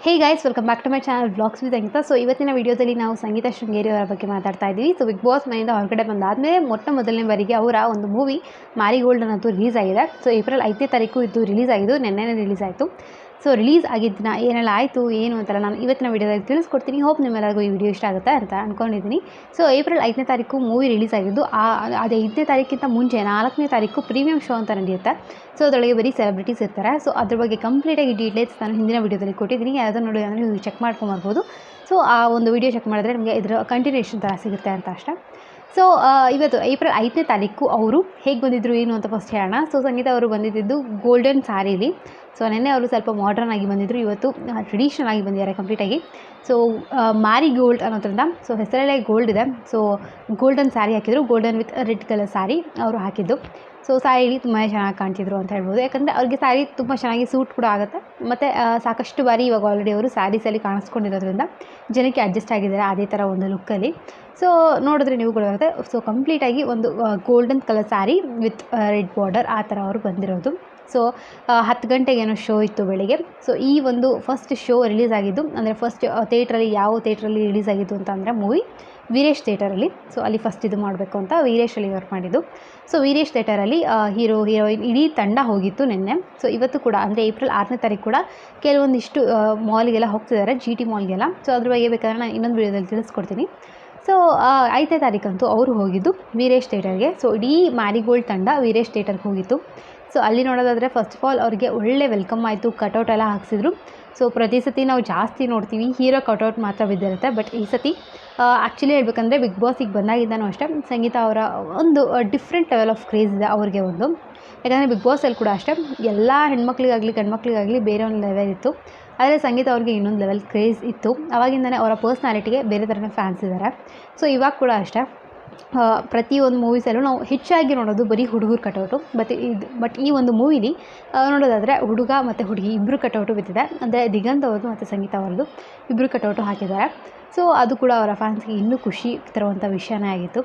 Hey guys, welcome back to my channel vlogs with Sangeetha. So ಇವತ್ತಿನ ವಿಡಿಯೋದಲ್ಲಿ ನಾವು ಸಂಗೀತ ಶೃಂಗೇರಿ ಅವರ ಬಗ್ಗೆ ಮಾತಾಡ್ತಾ ಇದ್ದೀವಿ. ಸೊ ಬಿಗ್ ಬಾಸ್ ಮನೆಯಿಂದ ಹೊರಗಡೆ ಬಂದಾದಮೇಲೆ ಮೊದಲನೇ ಬಾರಿಗೆ ಅವರ ಒಂದು ಮೂವಿ ಮ್ಯಾರಿಗೋಲ್ಡ್ ಅನ್ನೋದು ರಿಲೀಸ್ ಆಗಿದೆ. ಸೊ ಏಪ್ರಿಲ್ 5ನೇ ತಾರೀಕು ಇದು ರಿಲೀಸ್ ಆಗಿದ್ದು, ನೆನ್ನೆನೇ ರಿಲೀಸ್ ಆಯಿತು. ಸೊ ರಿಲೀಸ್ ಆಗಿದ್ದ ದಿನ ಏನೆಲ್ಲ ಆಯಿತು ಏನು ಅಂತೆಲ್ಲ ನಾನು ಇವತ್ತಿನ ವಿಡಿಯೋದಲ್ಲಿ ತಿಳಿಸ್ಕೊಡ್ತೀನಿ. ಹೋಪ್ ನಿಮ್ಮೆಲ್ಲರಿಗೂ ಈ ವಿಡಿಯೋ ಇಷ್ಟ ಆಗುತ್ತೆ ಅಂತ ಅಂದ್ಕೊಂಡಿದ್ದೀನಿ. ಸೊ ಏಪ್ರಿಲ್ 5ನೇ ತಾರೀಕು ಮೂವಿ ರಿಲೀಸ್ ಆಗಿದ್ದು, ಅದು 5ನೇ ತಾರೀಕಿಂತ ಮುಂಚೆ 4ನೇ ತಾರೀಕು ಪ್ರೀಮಿಯಂ ಶೋ ಅಂತ ನಡೆಯುತ್ತೆ. ಸೊ ಅದರೊಳಗೆ ಬರೀ ಸೆಲೆಬ್ರಿಟೀಸ್ ಇರ್ತಾರೆ. ಸೊ ಅದ್ರ ಬಗ್ಗೆ ಕಂಪ್ಲೀಟಾಗಿ ಡೀಟೇಲ್ಸ್ ನಾನು ಹಿಂದಿನ ವಿಡಿಯೋದಲ್ಲಿ ಕೊಟ್ಟಿದ್ದೀನಿ. ಯಾವುದನ್ನು ನೋಡಿ ಅಂದರೆ ನೀವು ಚೆಕ್ ಮಾಡ್ಕೊಂಬರ್ಬೋದು. ಸೊ ಆ ಒಂದು ವಿಡಿಯೋ ಚೆಕ್ ಮಾಡಿದ್ರೆ ನಿಮಗೆ ಇದರ ಕಂಟಿನ್ಯೂಷನ್ ಥರ ಸಿಗುತ್ತೆ ಅಂತ ಅಷ್ಟೇ. ಸೊ ಇವತ್ತು ಏಪ್ರಿಲ್ 5ನೇ ತಾರೀಕು ಅವರು ಹೇಗೆ ಬಂದಿದ್ದರು ಏನು ಅಂತ ಫಸ್ಟ್ ಹೇಳೋಣ. ಸೊ ಸಂಗೀತ ಅವರು ಬಂದಿದ್ದು ಗೋಲ್ಡನ್ ಸ್ಯಾರೀಲಿ. ಸೊ ನೆನ್ನೆ ಅವರು ಸ್ವಲ್ಪ ಮಾಡ್ರನ್ ಆಗಿ ಬಂದಿದ್ದರು, ಇವತ್ತು ಟ್ರೆಡಿಷ್ನಲ್ ಆಗಿ ಬಂದಿದ್ದಾರೆ ಕಂಪ್ಲೀಟಾಗಿ. ಸೊ ಮ್ಯಾರಿಗೋಲ್ಡ್ ಅನ್ನೋದ್ರಿಂದ ಸೊ ಹೆಸರಲ್ಲೇ ಗೋಲ್ಡ್ ಇದೆ. ಸೊ ಗೋಲ್ಡನ್ ಸ್ಯಾರಿ ಹಾಕಿದ್ರು, golden with red colour sari ಅವರು ಹಾಕಿದ್ದು. ಸೊ ಸ್ಯಾರಿಲಿ ತುಂಬಾ ಚೆನ್ನಾಗಿ ಕಾಣ್ತಿದ್ರು ಅಂತ ಹೇಳ್ಬೋದು. ಯಾಕಂದರೆ ಅವ್ರಿಗೆ ಸ್ಯಾರಿ ತುಂಬ ಚೆನ್ನಾಗಿ ಸೂಟ್ ಕೂಡ ಆಗುತ್ತೆ. ಮತ್ತು ಸಾಕಷ್ಟು ಬಾರಿ ಇವಾಗ ಆಲ್ರೆಡಿ ಅವರು ಸ್ಯಾರೀಸಲ್ಲಿ ಕಾಣಿಸ್ಕೊಂಡಿರೋದ್ರಿಂದ ಜನಕ್ಕೆ ಅಡ್ಜಸ್ಟ್ ಆಗಿದ್ದಾರೆ ಅದೇ ಥರ ಒಂದು ಲುಕ್ಕಲ್ಲಿ. ಸೊ ನೋಡಿದ್ರೆ ನೀವು ಕೂಡ ಬರುತ್ತೆ. ಸೊ ಕಂಪ್ಲೀಟಾಗಿ ಒಂದು golden colour sari with red border ಆ ಥರ ಅವರು ಬಂದಿರೋದು. ಸೊ 10 ಗಂಟೆಗೇನೋ ಶೋ ಇತ್ತು ಬೆಳಿಗ್ಗೆ. ಸೊ ಈ ಒಂದು ಫಸ್ಟ್ ಶೋ ರಿಲೀಸ್ ಆಗಿದ್ದು, ಅಂದರೆ ಫಸ್ಟ್ ಥಿಯೇಟ್ರಲ್ಲಿ ಯಾವ ಥಿಯೇಟ್ರಲ್ಲಿ ರಿಲೀಸ್ ಆಗಿದ್ದು ಅಂತ ಅಂದರೆ ಮೂವಿ ವೀರೇಶ್ ಥಿಯೇಟರಲ್ಲಿ. ಸೊ ಅಲ್ಲಿ ಫಸ್ಟ್ ಇದು ಮಾಡಬೇಕು ಅಂತ ವೀರೇಶಲ್ಲಿ ವರ್ಕ್ ಮಾಡಿದ್ದು. ಸೊ ವೀರೇಶ್ ಥಿಯೇಟರಲ್ಲಿ ಹೀರೋ ಹೀರೋಯಿನ್ ಇಡೀ ತಂಡ ಹೋಗಿತ್ತು ನಿನ್ನೆ. ಸೊ ಇವತ್ತು ಕೂಡ ಅಂದರೆ ಏಪ್ರಿಲ್ 6ನೇ ತಾರೀಕು ಕೂಡ ಕೆಲವೊಂದಿಷ್ಟು ಮಾಲ್ಗೆಲ್ಲ ಹೋಗ್ತಿದ್ದಾರೆ, GT ಮಾಲ್ಗೆಲ್ಲ. ಸೊ ಅದ್ರ ಬಗ್ಗೆ ಬೇಕಾದ್ರೆ ನಾನು ಇನ್ನೊಂದು ವಿಡಿಯೋದಲ್ಲಿ ತಿಳಿಸ್ಕೊಡ್ತೀನಿ. ಸೊ 5ನೇ ತಾರೀಕಂತೂ ಅವರು ಹೋಗಿದ್ದು ವೀರೇಶ್ ಥಿಯೇಟರ್ಗೆ. ಸೊ ಇಡೀ ಮ್ಯಾರಿಗೋಲ್ಡ್ ತಂಡ ವೀರೇಶ್ ಥಿಯೇಟರ್ಗೆ ಹೋಗಿತ್ತು. ಸೊ ಅಲ್ಲಿ ನೋಡೋದಾದರೆ ಫಸ್ಟ್ ಆಫ್ ಆಲ್ ಅವ್ರಿಗೆ ಒಳ್ಳೆ ವೆಲ್ಕಮ್ ಆಯಿತು, ಕಟೌಟ್ ಎಲ್ಲ ಹಾಕ್ಸಿದ್ರು. ಸೊ ಪ್ರತಿ ಸತಿ ನಾವು ಜಾಸ್ತಿ ನೋಡ್ತೀವಿ ಹೀರೋ ಕಟೌಟ್ ಮಾತ್ರ ಬಿದ್ದಿರುತ್ತೆ. ಬಟ್ ಈ ಸತಿ ಆ್ಯಕ್ಚುಲಿ ಹೇಳ್ಬೇಕಂದ್ರೆ ಬಿಗ್ ಬಾಸಿಗೆ ಬಂದಾಗಿದ್ದಾನೂ ಅಷ್ಟೇ ಸಂಗೀತ ಅವರ ಒಂದು ಡಿಫ್ರೆಂಟ್ ಲೆವೆಲ್ ಆಫ್ ಕ್ರೇಜ್ ಇದೆ ಅವ್ರಿಗೆ ಒಂದು. ಯಾಕಂದರೆ ಬಿಗ್ ಬಾಸಲ್ಲಿ ಕೂಡ ಅಷ್ಟೇ ಎಲ್ಲ ಹೆಣ್ಮಕ್ಳಿಗಾಗಲಿ ಗಂಡ್ಮಕ್ಳಿಗಾಗಲಿ ಬೇರೆ ಒಂದು ಲೆವೆಲ್ ಇತ್ತು. ಆದರೆ ಸಂಗೀತ ಅವ್ರಿಗೆ ಇನ್ನೊಂದು ಲೆವೆಲ್ ಕ್ರೇಜ್ ಇತ್ತು. ಆವಾಗಿಂದನೇ ಅವರ ಪರ್ಸ್ನಾಲಿಟಿಗೆ ಬೇರೆ ಥರನೇ ಫ್ಯಾನ್ಸ್ ಇದ್ದಾರೆ. ಸೊ ಇವಾಗ ಕೂಡ ಅಷ್ಟೇ ಪ್ರತಿಯೊಂದು ಮೂವೀಸಲ್ಲೂ ನಾವು ಹೆಚ್ಚಾಗಿ ನೋಡೋದು ಬರೀ ಹುಡುಗರು ಕಟೌಟು. ಬಟ್ ಈ ಒಂದು ಮೂವಿಲಿ ನೋಡೋದಾದರೆ ಹುಡುಗ ಮತ್ತು ಹುಡುಗಿ ಇಬ್ಬರು ಕಟೌಟು ಬಿದ್ದಿದೆ. ಅಂದರೆ ದಿಗಂತ್ ಅವ್ರದ್ದು ಮತ್ತು ಸಂಗೀತ ಅವ್ರದ್ದು ಇಬ್ಬರು ಕಟೌಟು ಹಾಕಿದ್ದಾರೆ. ಸೊ ಅದು ಕೂಡ ಅವರ ಫ್ಯಾನ್ಸ್ಗೆ ಇನ್ನೂ ಖುಷಿ ತರುವಂಥ ವಿಷಯನೇ ಆಗಿತ್ತು.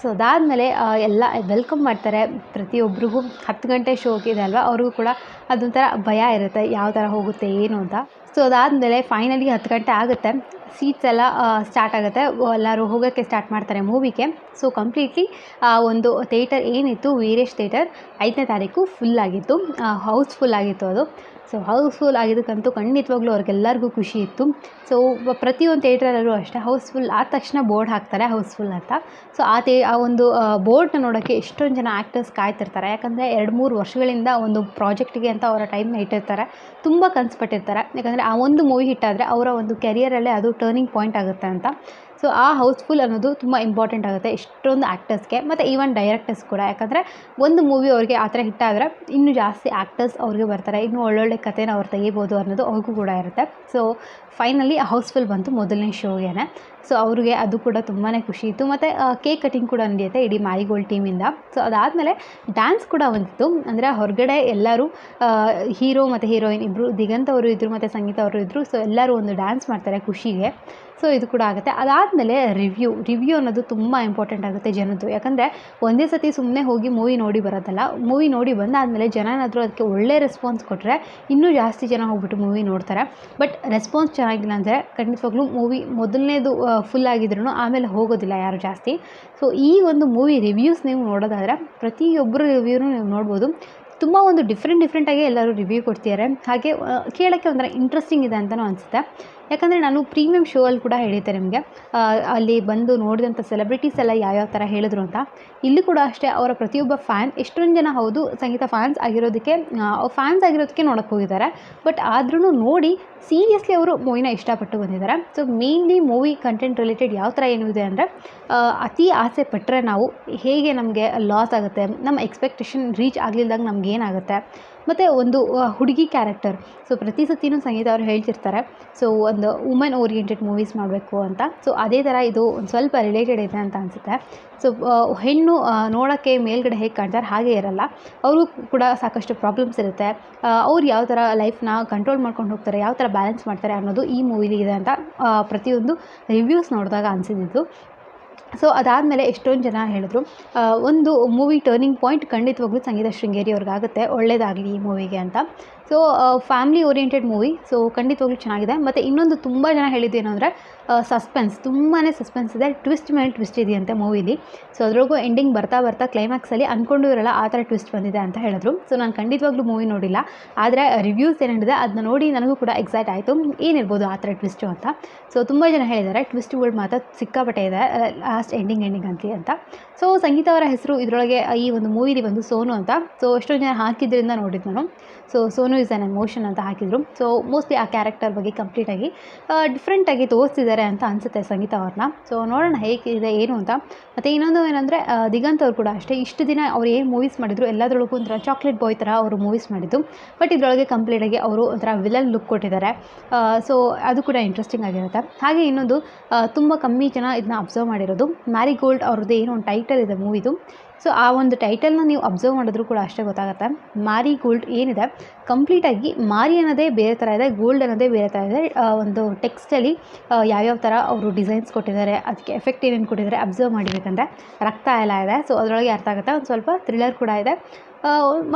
ಸೊ ಅದಾದಮೇಲೆ ಎಲ್ಲ ವೆಲ್ಕಮ್ ಮಾಡ್ತಾರೆ ಪ್ರತಿಯೊಬ್ಬರಿಗೂ. 10 ಗಂಟೆ ಶೋಗೆ ಇದೆ ಅಲ್ವಾ, ಅವ್ರಿಗೂ ಕೂಡ ಅದೊಂಥರ ಭಯ ಇರುತ್ತೆ ಯಾವ ಥರ ಹೋಗುತ್ತೆ ಏನು ಅಂತ. ಸೊ ಅದಾದಮೇಲೆ ಫೈನಲಿ 10 ಗಂಟೆ ಆಗುತ್ತೆ, ಸೀಟ್ಸ್ ಎಲ್ಲ ಸ್ಟಾರ್ಟ್ ಆಗುತ್ತೆ, ಎಲ್ಲರೂ ಹೋಗೋಕ್ಕೆ ಸ್ಟಾರ್ಟ್ ಮಾಡ್ತಾರೆ ಮೂವಿಗೆ. ಸೊ ಕಂಪ್ಲೀಟ್ಲಿ ಒಂದು ಥಿಯೇಟರ್ ಏನಿತ್ತು ವೀರೇಶ್ ಥಿಯೇಟರ್ 5ನೇ ತಾರೀಕು ಫುಲ್ ಆಗಿತ್ತು, ಹೌಸ್ಫುಲ್ ಆಗಿತ್ತು ಅದು. ಸೊ ಹೌಸ್ಫುಲ್ ಆಗಿದ್ದಕ್ಕಂತೂ ಖಂಡಿತವಾಗ್ಲೂ ಅವ್ರಿಗೆಲ್ಲರಿಗೂ ಖುಷಿ ಇತ್ತು. ಸೊ ಪ್ರತಿಯೊಂದು ಥಿಯೇಟ್ರಲ್ಲೂ ಅಷ್ಟೇ ಹೌಸ್ಫುಲ್ ಆದ ತಕ್ಷಣ ಬೋರ್ಡ್ ಹಾಕ್ತಾರೆ ಹೌಸ್ಫುಲ್ ಅಂತ. ಸೊ ಆ ಒಂದು ಬೋರ್ಡ್ನ ನೋಡೋಕ್ಕೆ ಎಷ್ಟೊಂದು ಜನ ಆ್ಯಕ್ಟರ್ಸ್ ಕಾಯ್ತಿರ್ತಾರೆ. ಯಾಕಂದರೆ 2-3 ವರ್ಷಗಳಿಂದ ಒಂದು ಪ್ರಾಜೆಕ್ಟಿಗೆ ಅಂತ ಅವರ ಟೈಮ್ನ ಇಟ್ಟಿರ್ತಾರೆ, ತುಂಬ ಕನಸ್ಪಟ್ಟಿರ್ತಾರೆ. ಯಾಕಂದರೆ ಆ ಒಂದು ಮೂವಿ ಹಿಟ್ಟಾದರೆ ಅವರ ಒಂದು ಕೆರಿಯರಲ್ಲೇ ಅದು ಟರ್ನಿಂಗ್ ಪಾಯಿಂಟ್ ಆಗುತ್ತೆ ಅಂತ. ಸೊ ಆ ಹೌಸ್ಫುಲ್ ಅನ್ನೋದು ತುಂಬ ಇಂಪಾರ್ಟೆಂಟ್ ಆಗುತ್ತೆ ಎಷ್ಟೊಂದು ಆ್ಯಕ್ಟರ್ಸ್ಗೆ ಮತ್ತು ಈವನ್ ಡೈರೆಕ್ಟರ್ಸ್ ಕೂಡ. ಯಾಕಂದರೆ ಒಂದು ಮೂವಿ ಅವ್ರಿಗೆ ಆ ಥರ ಹಿಟ್ಟಾದರೆ ಇನ್ನೂ ಜಾಸ್ತಿ ಆ್ಯಕ್ಟರ್ಸ್ ಅವ್ರಿಗೆ ಬರ್ತಾರೆ, ಇನ್ನೂ ಒಳ್ಳೊಳ್ಳೆ ಕಥೆನ ಅವ್ರು ತೆಗಿಬೋದು ಅನ್ನೋದು ಅವ್ರಿಗೂ ಕೂಡ ಇರುತ್ತೆ. ಸೊ ಫೈನಲಿ ಹೌಸ್ಫುಲ್ ಬಂತು ಮೊದಲನೇ ಶೋಗೆ. ಸೊ ಅವ್ರಿಗೆ ಅದು ಕೂಡ ತುಂಬಾ ಖುಷಿ ಇತ್ತು. ಮತ್ತು ಕೇಕ್ ಕಟಿಂಗ್ ಕೂಡ ನಡೆಯುತ್ತೆ ಇಡೀ ಮ್ಯಾರಿಗೋಲ್ಡ್ ಟೀಮಿಂದ. ಸೊ ಅದಾದಮೇಲೆ ಡ್ಯಾನ್ಸ್ ಕೂಡ ಬಂದಿತ್ತು. ಅಂದರೆ ಹೊರಗಡೆ ಎಲ್ಲರೂ ಹೀರೋ ಮತ್ತು ಹೀರೋಯಿನ್ ಇಬ್ಬರು ದಿಗಂತ್ ಅವರು ಇದ್ದರು ಮತ್ತು ಸಂಗೀತ ಅವರು ಇದ್ದರು. ಸೊ ಎಲ್ಲರೂ ಒಂದು ಡ್ಯಾನ್ಸ್ ಮಾಡ್ತಾರೆ ಖುಷಿಗೆ. ಸೊ ಇದು ಕೂಡ ಆಗುತ್ತೆ. ಅದಾದಮೇಲೆ ರಿವ್ಯೂ ಅನ್ನೋದು ತುಂಬ ಇಂಪಾರ್ಟೆಂಟ್ ಆಗುತ್ತೆ ಜನದ್ದು. ಯಾಕಂದರೆ ಒಂದೇ ಸತಿ ಸುಮ್ಮನೆ ಹೋಗಿ ಮೂವಿ ನೋಡಿ ಬರೋದಲ್ಲ, ಮೂವಿ ನೋಡಿ ಬಂದಾದಮೇಲೆ ಜನ ಏನಾದರೂ ಅದಕ್ಕೆ ಒಳ್ಳೆ ರೆಸ್ಪಾನ್ಸ್ ಕೊಟ್ಟರೆ ಇನ್ನೂ ಜಾಸ್ತಿ ಜನ ಹೋಗ್ಬಿಟ್ಟು ಮೂವಿ ನೋಡ್ತಾರೆ. ಬಟ್ ರೆಸ್ಪಾನ್ಸ್ ಚೆನ್ನಾಗಿಲ್ಲ ಅಂದರೆ ಖಂಡಿತವಾಗ್ಲೂ ಮೂವಿ ಮೊದಲನೇದು ಫುಲ್ ಆಗಿದ್ರೂ ಆಮೇಲೆ ಹೋಗೋದಿಲ್ಲ ಯಾರು ಜಾಸ್ತಿ. ಸೊ ಈ ಒಂದು ಮೂವಿ ರಿವ್ಯೂಸ್ ನೀವು ನೋಡೋದಾದರೆ ಪ್ರತಿಯೊಬ್ಬರು ರಿವ್ಯೂನು ನೀವು ನೋಡ್ಬೋದು. ತುಂಬ ಒಂದು ಡಿಫ್ರೆಂಟಾಗಿ ಎಲ್ಲರೂ ರಿವ್ಯೂ ಕೊಡ್ತಿದ್ದಾರೆ. ಹಾಗೆ ಕೇಳೋಕ್ಕೆ ಒಂಥರ ಇಂಟ್ರೆಸ್ಟಿಂಗ್ ಇದೆ ಅಂತಲೂ ಅನಿಸುತ್ತೆ. ಯಾಕಂದರೆ ನಾನು ಪ್ರೀಮಿಯಂ ಶೋ ಅಲ್ಲಿ ಕೂಡ ಹೇಳಿದ್ದೆ ನಿಮಗೆ, ಅಲ್ಲಿ ಬಂದು ನೋಡಿದಂಥ ಸೆಲೆಬ್ರಿಟೀಸ್ ಎಲ್ಲ ಯಾವ್ಯಾವ ಥರ ಹೇಳಿದ್ರು ಅಂತ. ಇಲ್ಲಿ ಕೂಡ ಅಷ್ಟೇ ಅವರ ಪ್ರತಿಯೊಬ್ಬ ಫ್ಯಾನ್ ಎಷ್ಟೊಂದು ಜನ ಹೌದು ಸಂಗೀತ ಫ್ಯಾನ್ಸ್ ಆಗಿರೋದಕ್ಕೆ ನೋಡೋಕ್ಕೆ ಹೋಗಿದ್ದಾರೆ. ಬಟ್ ಆದ್ರೂ ನೋಡಿ ಸೀರಿಯಸ್ಲಿ ಅವರು ಮೂವಿನ ಇಷ್ಟಪಟ್ಟು ಬಂದಿದ್ದಾರೆ. So mainly movie content related ಯಾವ ಥರ ಏನಿದೆ ಅಂದರೆ ಅತಿ ಆಸೆ ಪಟ್ಟರೆ ನಾವು ಹೇಗೆ ನಮಗೆ ಲಾಸ್ ಆಗುತ್ತೆ, ನಮ್ಮ ಎಕ್ಸ್ಪೆಕ್ಟೇಷನ್ ರೀಚ್ ಆಗಲಿಲ್ದಾಗ ನಮ್ಗೆ ಏನಾಗುತ್ತೆ. ಮತ್ತು ಒಂದು ಹುಡುಗಿ ಕ್ಯಾರೆಕ್ಟರ್. ಸೊ ಪ್ರತಿ ಸತಿನೂ ಸಂಗೀತ ಅವರು ಹೇಳ್ತಿರ್ತಾರೆ ಸೊ ಒಂದು ವುಮೆನ್ ಓರಿಯೆಂಟೆಡ್ ಮೂವೀಸ್ ಮಾಡಬೇಕು ಅಂತ. ಸೊ ಅದೇ ಥರ ಇದು ಒಂದು ಸ್ವಲ್ಪ ರಿಲೇಟೆಡ್ ಇದೆ ಅಂತ ಅನಿಸುತ್ತೆ. ಸೊ ಹೆಣ್ಣು ನೋಡೋಕ್ಕೆ ಮೇಲ್ಗಡೆ ಹೇಗೆ ಕಾಣ್ತಾರೆ ಹಾಗೆ ಇರಲ್ಲ, ಅವರು ಕೂಡ ಸಾಕಷ್ಟು ಪ್ರಾಬ್ಲಮ್ಸ್ ಇರುತ್ತೆ. ಅವ್ರು ಯಾವ ಥರ ಲೈಫ್ನ ಕಂಟ್ರೋಲ್ ಮಾಡ್ಕೊಂಡು ಹೋಗ್ತಾರೆ, ಯಾವ ಥರ ಬ್ಯಾಲೆನ್ಸ್ ಮಾಡ್ತಾರೆ ಅನ್ನೋದು ಈ ಮೂವಿಲಿ ಇದೆ ಅಂತ ಪ್ರತಿಯೊಂದು ರಿವ್ಯೂಸ್ ನೋಡಿದಾಗ ಅನಿಸಿದ್ದು. ಸೊ ಅದಾದಮೇಲೆ ಎಷ್ಟೊಂದು ಜನ ಹೇಳಿದ್ರು ಒಂದು ಮೂವಿ ಟರ್ನಿಂಗ್ ಪಾಯಿಂಟ್ ಖಂಡಿತವಾಗ್ಲೂ ಸಂಗೀತ ಶೃಂಗೇರಿ ಅವ್ರಿಗಾಗುತ್ತೆ, ಒಳ್ಳೆಯದಾಗಲಿ ಈ ಮೂವಿಗೆ ಅಂತ. So family oriented movie. So ಖಂಡಿತವಾಗ್ಲೂ ಚೆನ್ನಾಗಿದೆ. ಮತ್ತು ಇನ್ನೊಂದು ತುಂಬ ಜನ ಹೇಳಿದ್ದು ಏನು ಅಂದರೆ ಸಸ್ಪೆನ್ಸ್, ತುಂಬಾ ಸಸ್ಪೆನ್ಸ್ ಇದೆ. ಟ್ವಿಸ್ಟ್ ಮೇಲೆ ಟ್ವಿಸ್ಟ್ ಇದೆಯಂತೆ ಮೂವಿಲಿ. ಸೊ ಅದ್ರೊಳಗೂ ಎಂಡಿಂಗ್ ಬರ್ತಾ ಬರ್ತಾ ಕ್ಲೈಮ್ಯಾಕ್ಸಲ್ಲಿ ಅಂದ್ಕೊಂಡು ಇರಲ್ಲ ಆ ಥರ ಟ್ವಿಸ್ಟ್ ಬಂದಿದೆ ಅಂತ ಹೇಳಿದ್ರು. ಸೊ ನಾನು ಖಂಡಿತವಾಗ್ಲೂ ಮೂವಿ ನೋಡಿಲ್ಲ, ಆದರೆ ರಿವ್ಯೂಸ್ ಏನೇನಿದೆ ಅದನ್ನ ನೋಡಿ ನನಗೂ ಕೂಡ ಎಕ್ಸೈಟ್ ಆಯಿತು, ಏನಿರ್ಬೋದು ಆ ಥರ ಟ್ವಿಸ್ಟು ಅಂತ. ಸೊ ತುಂಬ ಜನ ಹೇಳಿದ್ದಾರೆ ಟ್ವಿಸ್ಟ್ಗಳು ಮಾತ್ರ ಸಿಕ್ಕಾಪಟ್ಟೆ ಇದೆ ಲಾಸ್ಟ್ ಎಂಡಿಂಗ್ ಅಂತ. ಸೊ ಸಂಗೀತ ಅವರ ಹೆಸರು ಇದರೊಳಗೆ ಈ ಒಂದು ಮೂವಿಲಿ ಬಂದು ಸೋನು ಅಂತ. ಸೊ ಎಷ್ಟೊಂದು ಜನ ಹಾಕಿದ್ರಿಂದ ನೋಡಿದ್ದು ನಾನು. So Sonu is an emotion ಅಂತ ಹಾಕಿದ್ರು. ಸೊ ಮೋಸ್ಟ್ಲಿ ಆ ಕ್ಯಾರೆಕ್ಟರ್ ಬಗ್ಗೆ ಕಂಪ್ಲೀಟಾಗಿ ಡಿಫ್ರೆಂಟಾಗಿ ತೋರಿಸ್ತಿದ್ದಾರೆ ಅಂತ ಅನಿಸುತ್ತೆ ಸಂಗೀತ ಅವ್ರನ್ನ. ಸೊ ನೋಡೋಣ ಹೇಗಿದೆ ಏನು ಅಂತ. ಮತ್ತು ಇನ್ನೊಂದು ಏನಂದರೆ ದಿಗಂತ್ ಅವ್ರು ಕೂಡ ಅಷ್ಟೇ, ಇಷ್ಟು ದಿನ ಅವ್ರು ಏನು ಮೂವೀಸ್ ಮಾಡಿದ್ರು ಎಲ್ಲದರೊಳಗೂ ಒಂಥರ ಚಾಕ್ಲೇಟ್ ಬಾಯ್ ಥರ ಅವರು ಮೂವೀಸ್ ಮಾಡಿದ್ದು. ಬಟ್ ಇದರೊಳಗೆ ಕಂಪ್ಲೀಟಾಗಿ ಅವರು ಒಂಥರ ವಿಲನ್ ಲುಕ್ ಕೊಟ್ಟಿದ್ದಾರೆ. ಸೊ ಅದು ಕೂಡ ಇಂಟ್ರೆಸ್ಟಿಂಗ್ ಆಗಿರುತ್ತೆ. ಹಾಗೆ ಇನ್ನೊಂದು ತುಂಬ ಕಮ್ಮಿ ಜನ ಇದನ್ನ ಅಬ್ಸರ್ವ್ ಮಾಡಿರೋದು, ಮ್ಯಾರಿಗೋಲ್ಡ್ ಅವ್ರದ್ದು ಏನೋ ಒಂದು ಟೈಟಲ್ ಇದೆ ಮೂವಿದು. ಸೊ ಆ ಒಂದು ಟೈಟಲ್ನ ನೀವು ಅಬ್ಸರ್ವ್ ಮಾಡಿದ್ರೂ ಕೂಡ ಅಷ್ಟೇ ಗೊತ್ತಾಗುತ್ತೆ. ಮ್ಯಾರಿಗೋಲ್ಡ್ ಏನಿದೆ ಕಂಪ್ಲೀಟಾಗಿ ಮಾರಿ ಅನ್ನೋದೇ ಬೇರೆ ಥರ ಇದೆ, ಗೋಲ್ಡ್ ಅನ್ನೋದೇ ಬೇರೆ ಥರ ಇದೆ. ಒಂದು ಟೆಕ್ಸ್ಟಲ್ಲಿ ಯಾವ್ಯಾವ ಥರ ಅವರು ಡಿಸೈನ್ಸ್ ಕೊಟ್ಟಿದ್ದಾರೆ, ಅದಕ್ಕೆ ಎಫೆಕ್ಟ್ ಏನೇನು ಕೊಟ್ಟಿದ್ದಾರೆ ಅಬ್ಸರ್ವ್ ಮಾಡಿಬೇಕಂದ್ರೆ ರಕ್ತ ಎಲ್ಲ ಇದೆ. ಸೊ ಅದರೊಳಗೆ ಅರ್ಥ ಆಗುತ್ತೆ. ಒಂದು ಸ್ವಲ್ಪ ಥ್ರಿಲ್ಲರ್ ಕೂಡ ಇದೆ,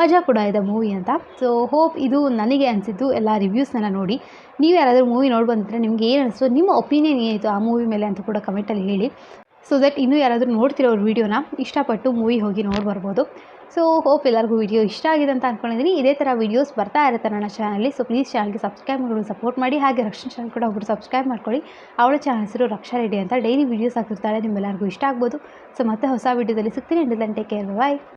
ಮಜಾ ಕೂಡ ಇದೆ ಮೂವಿ ಅಂತ. ಸೊ ಹೋಪ್ ಇದು ನನಗೆ ಅನಿಸಿದ್ದು ಎಲ್ಲ ರಿವ್ಯೂಸ್ನೆಲ್ಲ ನೋಡಿ. ನೀವು ಯಾರಾದರೂ ಮೂವಿ ನೋಡಿ ಬಂದಿದ್ರೆ ನಿಮ್ಗೆ ಏನು ಅನಿಸ್ತು, ನಿಮ್ಮ ಒಪಿನಿಯನ್ ಏನಿತ್ತು ಆ ಮೂವಿ ಮೇಲೆ ಅಂತ ಕೂಡ ಕಮೆಂಟಲ್ಲಿ ಹೇಳಿ. ಸೊ ದಟ್ ಇನ್ನೂ ಯಾರಾದರೂ ನೋಡ್ತಿರೋ ವೀಡಿಯೋನ ಇಷ್ಟಪಟ್ಟು ಮೂವಿ ಹೋಗಿ ನೋಡಿ ಬರ್ಬೋದು. ಸೊ ಹೋಪ್ ಎಲ್ಲರಿಗೂ ವಿಡಿಯೋ ಇಷ್ಟ ಆಗಿದೆ ಅಂತ ಅಂದ್ಕೊಂಡಿದ್ದೀನಿ. ಇದೇ ಥರ ವೀಡಿಯೋಸ್ ಬರ್ತಾ ಇರುತ್ತೆ ನನ್ನ ಚಾನಲಲ್ಲಿ. ಸೊ ಪ್ಲೀಸ್ ಚಾನಲ್ಗೆ ಸಬ್ಸ್ಕ್ರೈಬ್ ಮಾಡಿ ಸಪೋರ್ಟ್ ಮಾಡಿ. ಹಾಗೆ ರಕ್ಷಣಾ ಚಾನಲ್ ಕೂಡ ಒಬ್ಬರು ಸಬ್ಸ್ಕ್ರೈಬ್ ಮಾಡ್ಕೊಳ್ಳಿ. ಅವಳ ಚಾನಲ್ ಹೆಸರು ರಕ್ಷಾ ರೆಡ್ಡಿ ಅಂತ. ಡೈಲಿ ವೀಡಿಯೋಸ್ ಹಾಕಿರ್ತಾಳೆ, ನಿಮ್ಮೆಲ್ಲರಿಗೂ ಇಷ್ಟ ಆಗ್ಬೋದು. ಸೊ ಮತ್ತೆ ಹೊಸ ವೀಡಿಯೋದಲ್ಲಿ ಸಿಗ್ತೀನಿ. ಟೇಕ್ ಕೇರ್, ಬಾಯ್.